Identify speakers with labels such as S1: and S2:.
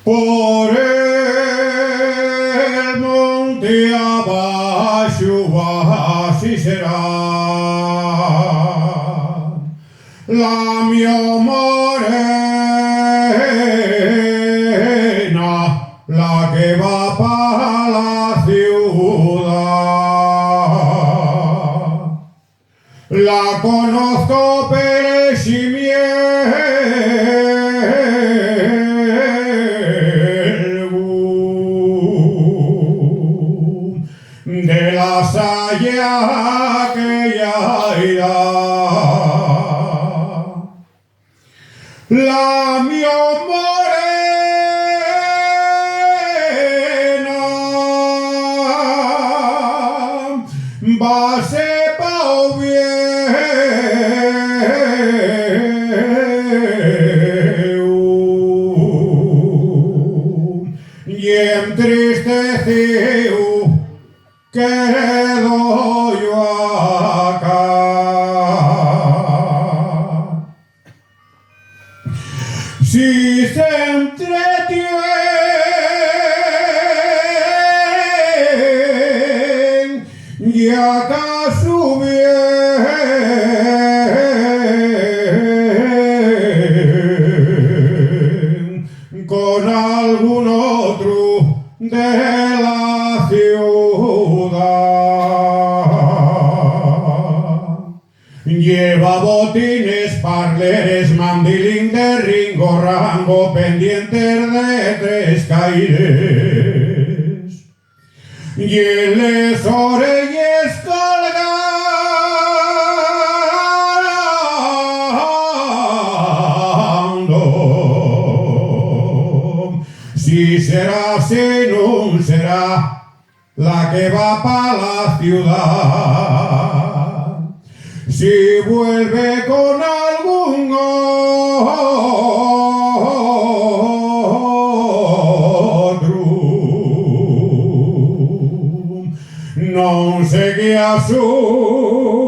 S1: Por el monte abaixo así será la mia morena, la que va para la ciudad. La conozco per de la saya que ya irá. La mia morena va a ser pa'l vieu y entristeciu quedo yo acá. Si se entretienen y acaso bien con algún otro de la ciudad. Lleva botines, parleres, mandilín de ringo, rango, pendientes de 3 caires. Y les orelles colgando. Si será, si no será la que va para la ciudad. Si vuelve con algún otro, no sé qué asunto.